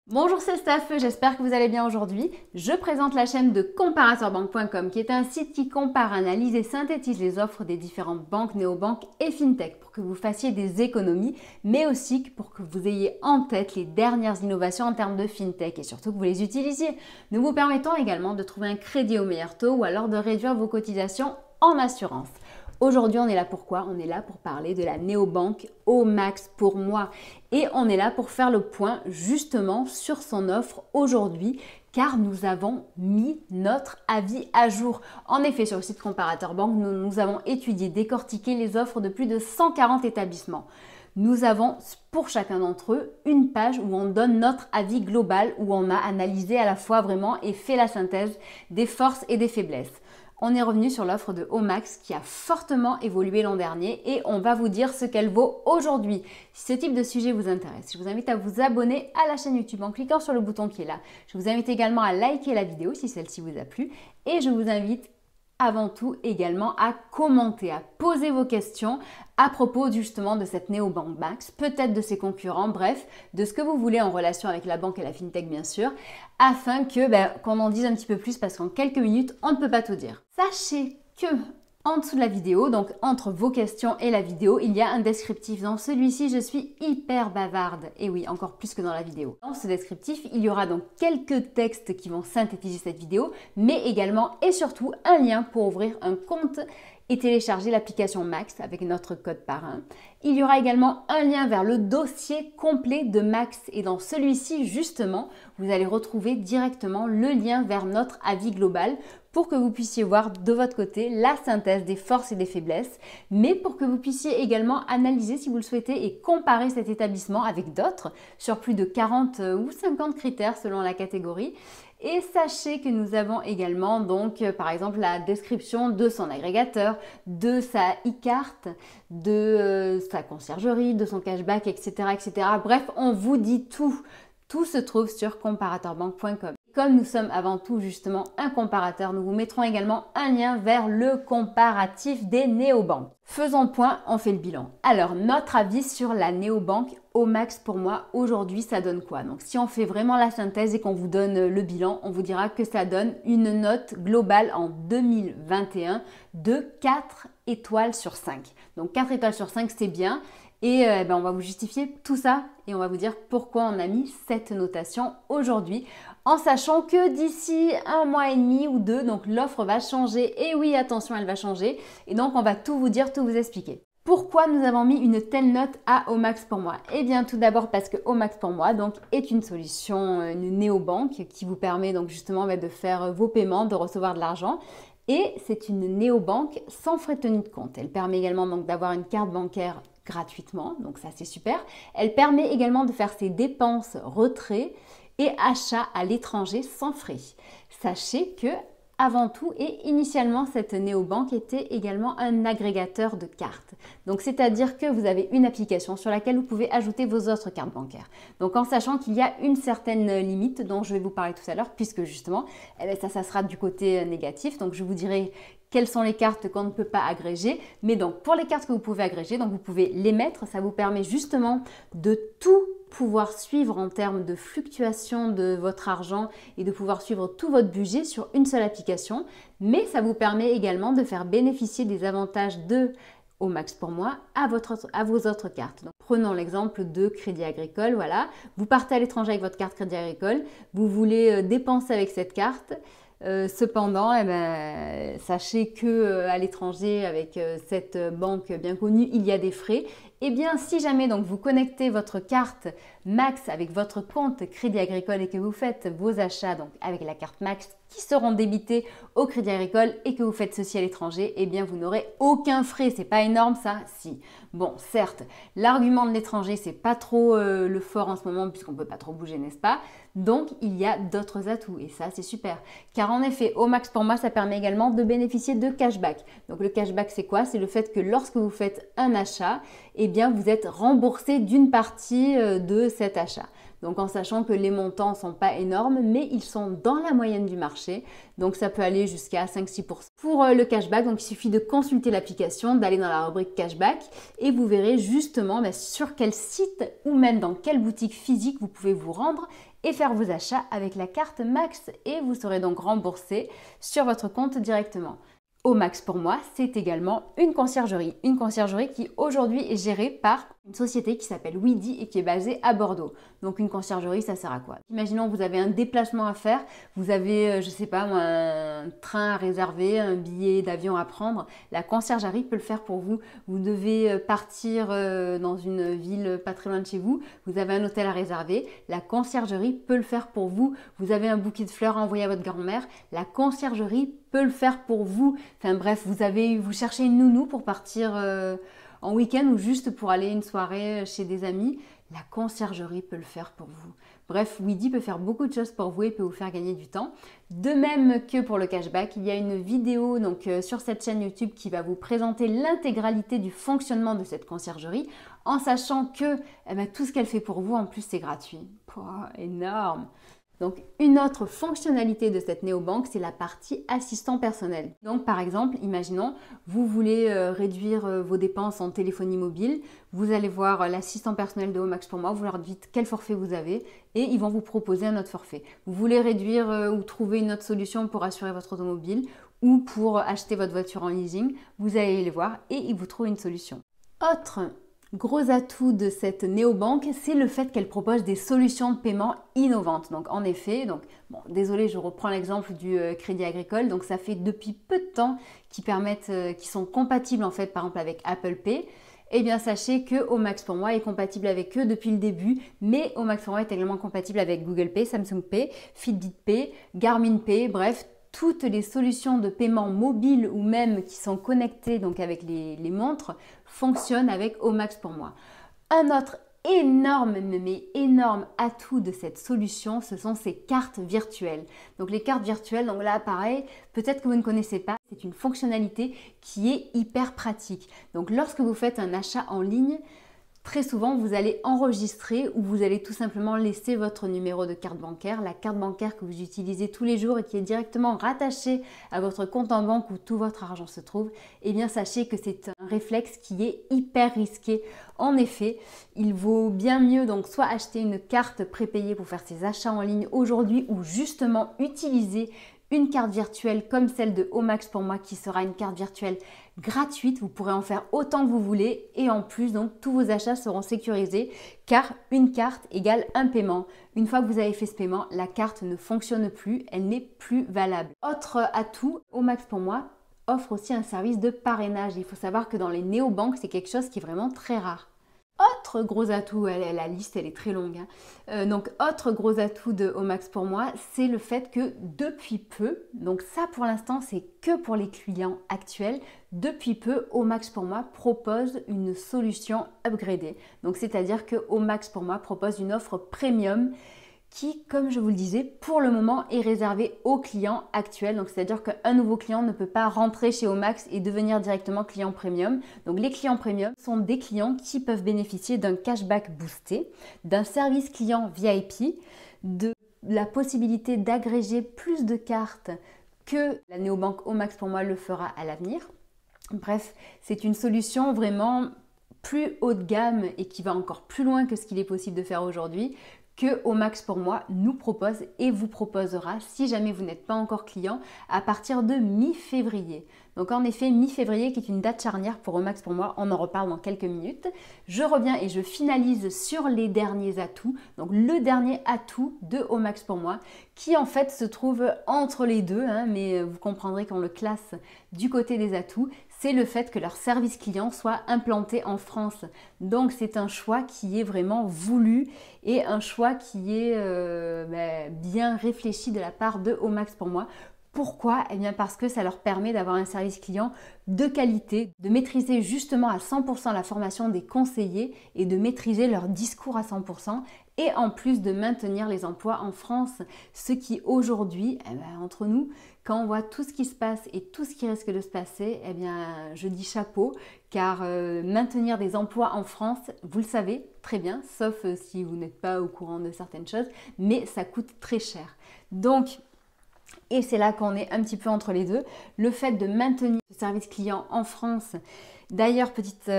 Bonjour, c'est Steph, j'espère que vous allez bien aujourd'hui. Je présente la chaîne de comparateurbanque.com qui est un site qui compare, analyse et synthétise les offres des différentes banques, néobanques et fintech pour que vous fassiez des économies, mais aussi pour que vous ayez en tête les dernières innovations en termes de fintech et surtout que vous les utilisiez. Nous vous permettons également de trouver un crédit au meilleur taux ou alors de réduire vos cotisations en assurance. Aujourd'hui, on est là pour quoi? On est là pour parler de la néobanque Omax pour moi. Et on est là pour faire le point justement sur son offre aujourd'hui car nous avons mis notre avis à jour. En effet, sur le site Comparateur Banque, nous avons étudié, décortiqué les offres de plus de 140 établissements. Nous avons pour chacun d'entre eux une page où on donne notre avis global, où on a analysé à la fois vraiment et fait la synthèse des forces et des faiblesses. On est revenu sur l'offre de Omax qui a fortement évolué l'an dernier et on va vous dire ce qu'elle vaut aujourd'hui. Si ce type de sujet vous intéresse, je vous invite à vous abonner à la chaîne YouTube en cliquant sur le bouton qui est là. Je vous invite également à liker la vidéo si celle-ci vous a plu et je vous invite avant tout également à commenter, à poser vos questions à propos justement de cette néobanque Max, peut-être de ses concurrents, bref, de ce que vous voulez en relation avec la banque et la fintech bien sûr, afin que qu'on en dise un petit peu plus parce qu'en quelques minutes, on ne peut pas tout dire. Sachez que en dessous de la vidéo, donc entre vos questions et la vidéo, il y a un descriptif. Dans celui-ci, je suis hyper bavarde. Et oui, encore plus que dans la vidéo. Dans ce descriptif, il y aura donc quelques textes qui vont synthétiser cette vidéo, mais également et surtout un lien pour ouvrir un compte et télécharger l'application Max avec notre code parrain. Il y aura également un lien vers le dossier complet de Max et dans celui-ci, justement, vous allez retrouver directement le lien vers notre avis global pour que vous puissiez voir de votre côté la synthèse des forces et des faiblesses, mais pour que vous puissiez également analyser si vous le souhaitez et comparer cet établissement avec d'autres sur plus de 40 ou 50 critères selon la catégorie. Et sachez que nous avons également donc par exemple la description de son agrégateur, de sa e-carte, de sa conciergerie, de son cashback, etc., etc. Bref, on vous dit tout. Tout se trouve sur comparateurbanque.com. Comme nous sommes avant tout justement un comparateur, nous vous mettrons également un lien vers le comparatif des néobanques. Faisons le point, on fait le bilan. Alors, notre avis sur la néobanque Omax pour moi, aujourd'hui, ça donne quoi? Donc, si on fait vraiment la synthèse et qu'on vous donne le bilan, on vous dira que ça donne une note globale en 2021 de 4 étoiles sur 5. Donc, 4 étoiles sur 5, c'est bien. Et on va vous justifier tout ça et on va vous dire pourquoi on a mis cette notation aujourd'hui en sachant que d'ici un mois et demi ou deux, donc l'offre va changer. Et oui, attention, elle va changer. Et donc, on va tout vous dire, tout vous expliquer. Pourquoi nous avons mis une telle note à Omax pour moi? Eh bien, tout d'abord parce que Omax pour moi donc, est une solution, une néobanque qui vous permet donc justement de faire vos paiements, de recevoir de l'argent. Et c'est une néobanque sans frais de tenue de compte. Elle permet également donc d'avoir une carte bancaire gratuitement, donc ça c'est super. Elle permet également de faire ses dépenses, retraits et achats à l'étranger sans frais. Sachez que avant tout et initialement, cette néobanque était également un agrégateur de cartes. Donc, c'est-à-dire que vous avez une application sur laquelle vous pouvez ajouter vos autres cartes bancaires. Donc, en sachant qu'il y a une certaine limite dont je vais vous parler tout à l'heure, puisque justement, ça sera du côté négatif. Donc, je vous dirai quelles sont les cartes qu'on ne peut pas agréger. Mais donc, pour les cartes que vous pouvez agréger, donc vous pouvez les mettre. Ça vous permet justement de tout pouvoir suivre en termes de fluctuation de votre argent et de pouvoir suivre tout votre budget sur une seule application. Mais ça vous permet également de faire bénéficier des avantages de Omax pour moi à vos autres cartes. Donc, prenons l'exemple de Crédit Agricole. Voilà, vous partez à l'étranger avec votre carte Crédit Agricole, vous voulez dépenser avec cette carte. Cependant, sachez que à l'étranger, avec cette banque bien connue, il y a des frais. Eh bien, si jamais donc vous connectez votre carte Max avec votre compte Crédit Agricole et que vous faites vos achats donc avec la carte Max qui seront débités au Crédit Agricole et que vous faites ceci à l'étranger, eh bien vous n'aurez aucun frais. C'est pas énorme ça? Si. Bon, certes, l'argument de l'étranger, c'est pas trop le fort en ce moment puisqu'on peut pas trop bouger, n'est-ce pas? Donc, il y a d'autres atouts et ça, c'est super. Car en effet, Omax pour moi, ça permet également de bénéficier de cashback. Donc, le cashback, c'est quoi? C'est le fait que lorsque vous faites un achat, eh bien, vous êtes remboursé d'une partie de cet achat. Donc en sachant que les montants ne sont pas énormes, mais ils sont dans la moyenne du marché. Donc ça peut aller jusqu'à 5-6%. Pour le cashback, donc il suffit de consulter l'application, d'aller dans la rubrique cashback et vous verrez justement sur quel site ou même dans quelle boutique physique vous pouvez vous rendre et faire vos achats avec la carte Max et vous serez donc remboursé sur votre compte directement. Omax pour moi, c'est également une conciergerie qui aujourd'hui est gérée par une société qui s'appelle Weedy et qui est basée à Bordeaux. Donc une conciergerie, ça sert à quoi? Imaginons vous avez un déplacement à faire, vous avez, je sais pas, un train à réserver, un billet d'avion à prendre, la conciergerie peut le faire pour vous. Vous devez partir dans une ville pas très loin de chez vous, vous avez un hôtel à réserver, la conciergerie peut le faire pour vous. Vous avez un bouquet de fleurs à envoyer à votre grand-mère, la conciergerie peut le faire pour vous. Enfin bref, vous cherchez une nounou pour partir en week-end ou juste pour aller une soirée chez des amis, la conciergerie peut le faire pour vous. Bref, Weedy peut faire beaucoup de choses pour vous et peut vous faire gagner du temps. De même que pour le cashback, il y a une vidéo sur cette chaîne YouTube qui va vous présenter l'intégralité du fonctionnement de cette conciergerie en sachant que tout ce qu'elle fait pour vous, en plus, c'est gratuit. Énorme! Donc, une autre fonctionnalité de cette néobanque, c'est la partie assistant personnel. Donc, par exemple, imaginons, vous voulez réduire vos dépenses en téléphonie mobile, vous allez voir l'assistant personnel de Omax pour moi, vous leur dites quel forfait vous avez et ils vont vous proposer un autre forfait. Vous voulez réduire ou trouver une autre solution pour assurer votre automobile ou pour acheter votre voiture en leasing, vous allez les voir et ils vous trouvent une solution. Autre gros atout de cette néobanque, c'est le fait qu'elle propose des solutions de paiement innovantes. Donc en effet, désolé, je reprends l'exemple du Crédit Agricole. Donc ça fait depuis peu de temps qui sont compatibles en fait par exemple avec Apple Pay. Eh bien sachez que Omax pour moi est compatible avec eux depuis le début, mais Omax pour moi est également compatible avec Google Pay, Samsung Pay, Fitbit Pay, Garmin Pay, bref, toutes les solutions de paiement mobile ou même qui sont connectées donc avec les montres fonctionnent avec Omax pour moi. Un autre énorme atout de cette solution, ce sont ces cartes virtuelles. Donc les cartes virtuelles, donc là pareil, peut-être que vous ne connaissez pas, c'est une fonctionnalité qui est hyper pratique. Donc lorsque vous faites un achat en ligne, très souvent, vous allez enregistrer ou vous allez tout simplement laisser votre numéro de carte bancaire, la carte bancaire que vous utilisez tous les jours et qui est directement rattachée à votre compte en banque où tout votre argent se trouve. Eh bien, sachez que c'est un réflexe qui est hyper risqué. En effet, il vaut bien mieux donc soit acheter une carte prépayée pour faire ses achats en ligne aujourd'hui ou justement utiliser une carte virtuelle comme celle de Omax pour moi qui sera une carte virtuelle gratuite. Vous pourrez en faire autant que vous voulez et en plus donc tous vos achats seront sécurisés car une carte égale un paiement. Une fois que vous avez fait ce paiement, la carte ne fonctionne plus, elle n'est plus valable. Autre atout, Omax pour moi offre aussi un service de parrainage. Il faut savoir que dans les néobanques, c'est quelque chose qui est vraiment très rare. Autre gros atout, la liste elle est très longue, donc autre gros atout de Omax pour moi, c'est le fait que depuis peu, donc ça pour l'instant c'est que pour les clients actuels, depuis peu Omax pour moi propose une solution upgradée. Donc c'est-à-dire que Omax pour moi propose une offre premium qui, comme je vous le disais, pour le moment est réservé aux clients actuels. Donc, c'est-à-dire qu'un nouveau client ne peut pas rentrer chez Omax et devenir directement client premium. Donc, les clients premium sont des clients qui peuvent bénéficier d'un cashback boosté, d'un service client VIP, de la possibilité d'agréger plus de cartes que la néobanque Omax pour moi le fera à l'avenir. Bref, c'est une solution vraiment plus haut de gamme et qui va encore plus loin que ce qu'il est possible de faire aujourd'hui, que Omax pour moi nous propose et vous proposera si jamais vous n'êtes pas encore client à partir de mi-février. Donc en effet, mi-février qui est une date charnière pour Omax pour moi, on en reparle dans quelques minutes. Je reviens et je finalise sur les derniers atouts. Donc le dernier atout de Omax pour moi qui en fait se trouve entre les deux, mais vous comprendrez qu'on le classe du côté des atouts, c'est le fait que leur service client soit implanté en France. Donc c'est un choix qui est vraiment voulu et un choix qui est bien réfléchi de la part de Omax pour moi Pourquoi? Eh bien parce que ça leur permet d'avoir un service client de qualité, de maîtriser justement à 100% la formation des conseillers et de maîtriser leur discours à 100% et en plus de maintenir les emplois en France. Ce qui aujourd'hui, entre nous, quand on voit tout ce qui se passe et tout ce qui risque de se passer, eh bien je dis chapeau car maintenir des emplois en France, vous le savez très bien, sauf si vous n'êtes pas au courant de certaines choses, mais ça coûte très cher. Donc, et c'est là qu'on est un petit peu entre les deux. Le fait de maintenir ce service client en France, d'ailleurs, petite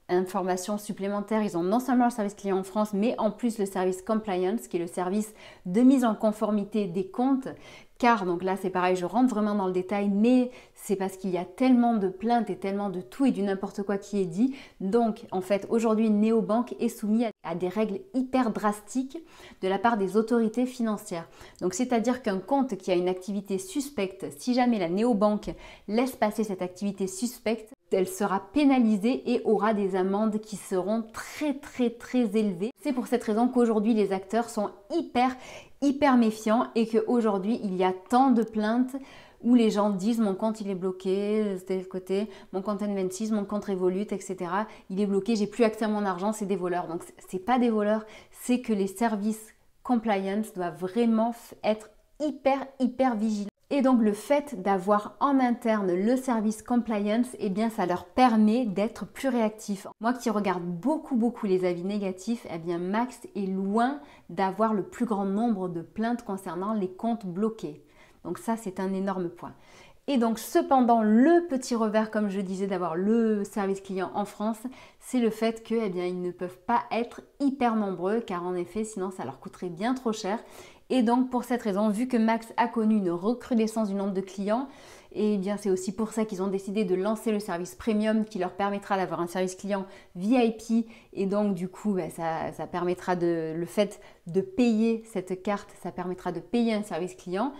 information supplémentaire, ils ont non seulement le service client en France, mais en plus le service compliance, qui est le service de mise en conformité des comptes. Car, donc là c'est pareil, je rentre vraiment dans le détail, mais c'est parce qu'il y a tellement de plaintes et tellement de tout et du n'importe quoi qui est dit. Donc en fait aujourd'hui Néobank est soumis à des règles hyper drastiques de la part des autorités financières. Donc c'est-à-dire qu'un compte qui a une activité suspecte, si jamais la Néobank laisse passer cette activité suspecte, elle sera pénalisée et aura des amendes qui seront très élevées. C'est pour cette raison qu'aujourd'hui les acteurs sont hyper méfiants et qu'aujourd'hui il y a tant de plaintes où les gens disent mon compte il est bloqué, de tel côté, mon compte N26, mon compte Revolut, etc. Il est bloqué, j'ai plus accès à mon argent, c'est des voleurs. Donc c'est pas des voleurs, c'est que les services compliance doivent vraiment être hyper vigilants. Et donc le fait d'avoir en interne le service compliance, eh bien ça leur permet d'être plus réactifs. Moi qui regarde beaucoup les avis négatifs, eh bien Max est loin d'avoir le plus grand nombre de plaintes concernant les comptes bloqués. Donc ça c'est un énorme point. Et donc cependant le petit revers, comme je disais, d'avoir le service client en France, c'est le fait que eh bien, ils ne peuvent pas être hyper nombreux car en effet sinon ça leur coûterait bien trop cher. Et donc pour cette raison, vu que Max a connu une recrudescence du nombre de clients, et bien c'est aussi pour ça qu'ils ont décidé de lancer le service premium qui leur permettra d'avoir un service client VIP et donc du coup ça permettra le fait de payer cette carte, ça permettra de payer un service client.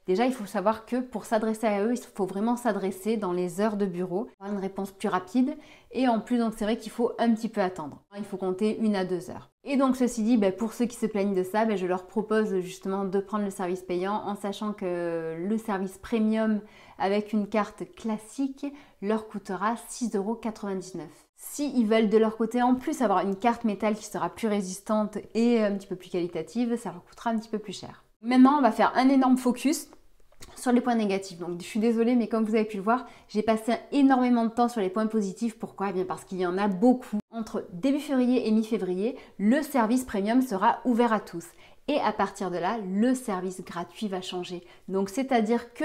Déjà, il faut savoir que pour s'adresser à eux, il faut vraiment s'adresser dans les heures de bureau, avoir une réponse plus rapide. Et en plus, donc c'est vrai qu'il faut un petit peu attendre. Il faut compter 1 à 2 heures. Et donc ceci dit, pour ceux qui se plaignent de ça, je leur propose justement de prendre le service payant en sachant que le service premium avec une carte classique leur coûtera 6,99 €. S'ils veulent de leur côté en plus avoir une carte métal qui sera plus résistante et un petit peu plus qualitative, ça leur coûtera un petit peu plus cher. Maintenant, on va faire un énorme focus sur les points négatifs. Donc je suis désolée, mais comme vous avez pu le voir, j'ai passé énormément de temps sur les points positifs. Pourquoi? Eh bien parce qu'il y en a beaucoup. Entre début février et mi-février, le service premium sera ouvert à tous. Et à partir de là, le service gratuit va changer. Donc c'est-à-dire que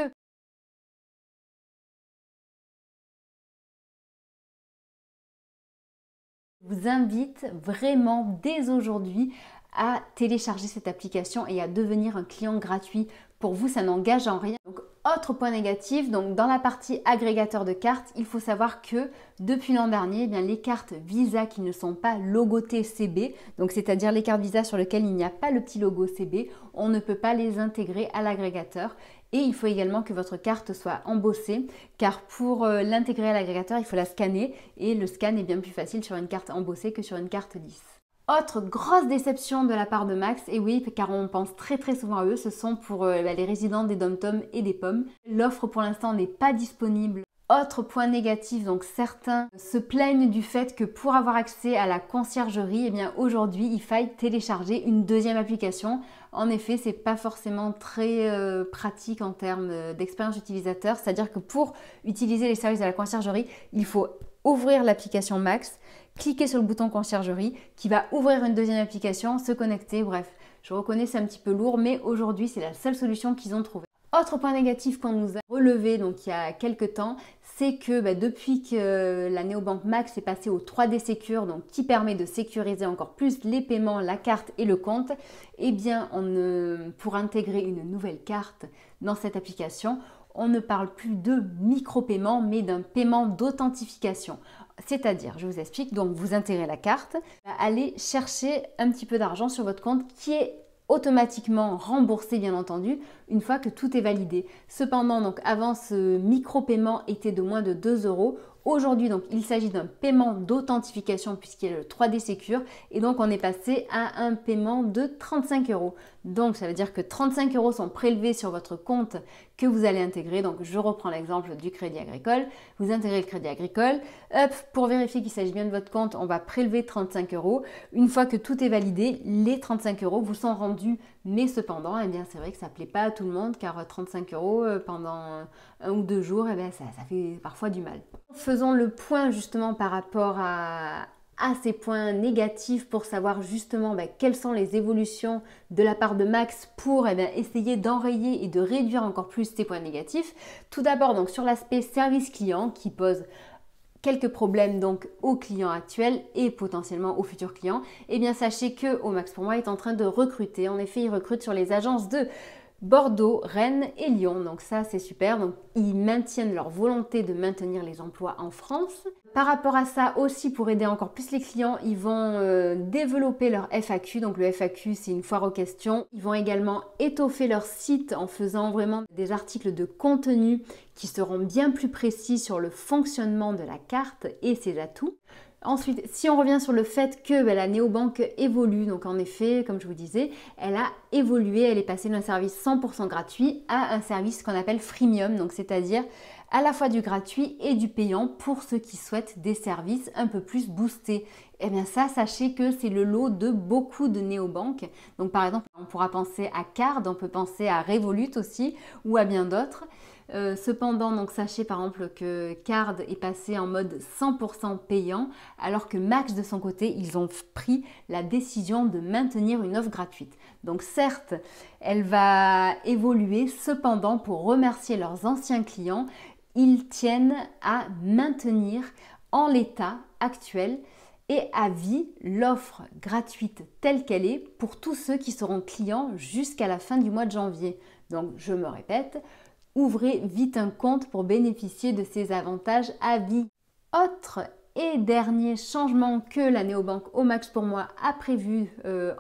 je vous invite vraiment dès aujourd'hui à télécharger cette application et à devenir un client gratuit. Pour vous, ça n'engage en rien. Donc, autre point négatif, donc dans la partie agrégateur de cartes, il faut savoir que depuis l'an dernier, les cartes Visa qui ne sont pas logotées CB, donc c'est-à-dire les cartes Visa sur lesquelles il n'y a pas le petit logo CB, on ne peut pas les intégrer à l'agrégateur. Et il faut également que votre carte soit embossée, car pour l'intégrer à l'agrégateur, il faut la scanner et le scan est bien plus facile sur une carte embossée que sur une carte lisse. Autre grosse déception de la part de Max, et oui, car on pense très souvent à eux, ce sont pour les résidents des DOM-TOM et des pommes. L'offre pour l'instant n'est pas disponible. Autre point négatif, donc certains se plaignent du fait que pour avoir accès à la conciergerie, aujourd'hui il faille télécharger une deuxième application. En effet, c'est pas forcément très pratique en termes d'expérience utilisateur, c'est-à-dire que pour utiliser les services de la conciergerie, il faut ouvrir l'application Max, cliquer sur le bouton conciergerie qui va ouvrir une deuxième application, se connecter, bref. Je reconnais c'est un petit peu lourd, mais aujourd'hui c'est la seule solution qu'ils ont trouvée. Autre point négatif qu'on nous a relevé donc il y a quelques temps, c'est que depuis que la Néobank Max est passée au 3D Secure, donc qui permet de sécuriser encore plus les paiements, la carte et le compte, pour intégrer une nouvelle carte dans cette application, on ne parle plus de micro-paiement, mais d'un paiement d'authentification. C'est-à-dire, je vous explique, donc vous intégrez la carte, allez chercher un petit peu d'argent sur votre compte qui est automatiquement remboursé bien entendu une fois que tout est validé. Cependant, donc avant ce micro-paiement était de moins de 2 €. Aujourd'hui, donc, il s'agit d'un paiement d'authentification puisqu'il y a le 3D Secure et donc on est passé à un paiement de 35 euros. Donc ça veut dire que 35 euros sont prélevés sur votre compte que vous allez intégrer. Donc je reprends l'exemple du Crédit Agricole. Vous intégrez le Crédit Agricole. Hop, pour vérifier qu'il s'agit bien de votre compte, on va prélever 35 euros. Une fois que tout est validé, les 35 euros vous sont rendus. Mais cependant, eh bien, c'est vrai que ça ne plaît pas à tout le monde car 35 euros pendant 1 ou 2 jours, eh bien, ça fait parfois du mal. Faisons le point justement par rapport à ces points négatifs pour savoir justement quelles sont les évolutions de la part de Max pour essayer d'enrayer et de réduire encore plus ces points négatifs. Tout d'abord donc sur l'aspect service client qui pose quelques problèmes donc aux clients actuels et potentiellement aux futurs clients. Eh bien sachez que Max pour moi est en train de recruter. En effet, il recrute sur les agences de Bordeaux, Rennes et Lyon. Donc ça, c'est super. Donc ils maintiennent leur volonté de maintenir les emplois en France. Par rapport à ça aussi, pour aider encore plus les clients, ils vont développer leur FAQ. Donc le FAQ, c'est une foire aux questions. Ils vont également étoffer leur site en faisant vraiment des articles de contenu qui seront bien plus précis sur le fonctionnement de la carte et ses atouts. Ensuite, si on revient sur le fait que la néobanque évolue, donc en effet, comme je vous disais, elle a évolué, elle est passée d'un service 100% gratuit à un service qu'on appelle freemium, donc c'est-à-dire à la fois du gratuit et du payant pour ceux qui souhaitent des services un peu plus boostés. Eh bien ça, sachez que c'est le lot de beaucoup de néobanques. Donc par exemple, on pourra penser à Card, on peut penser à Revolut aussi ou à bien d'autres. Cependant, donc sachez par exemple que Card est passé en mode 100% payant, alors que Max de son côté, ils ont pris la décision de maintenir une offre gratuite. Donc certes, elle va évoluer, cependant pour remercier leurs anciens clients, ils tiennent à maintenir en l'état actuel et à vie l'offre gratuite telle qu'elle est pour tous ceux qui seront clients jusqu'à la fin du mois de janvier. Donc je me répète, ouvrez vite un compte pour bénéficier de ces avantages à vie. Autre et dernier changement que la néobanque Max pour moi a prévu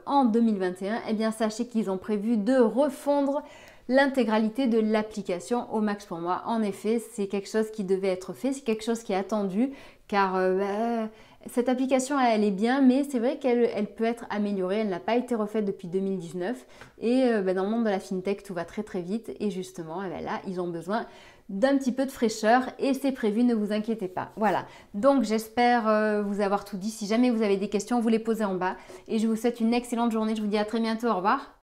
en 2021, eh bien sachez qu'ils ont prévu de refondre l'intégralité de l'application Max pour moi. En effet, c'est quelque chose qui devait être fait, c'est quelque chose qui est attendu car cette application elle est bien, mais c'est vrai qu'elle peut être améliorée. Elle n'a pas été refaite depuis 2019 et dans le monde de la fintech tout va très très vite et justement là ils ont besoin d'un petit peu de fraîcheur et c'est prévu, ne vous inquiétez pas. Voilà, donc j'espère vous avoir tout dit. Si jamais vous avez des questions, vous les posez en bas et je vous souhaite une excellente journée. Je vous dis à très bientôt, au revoir.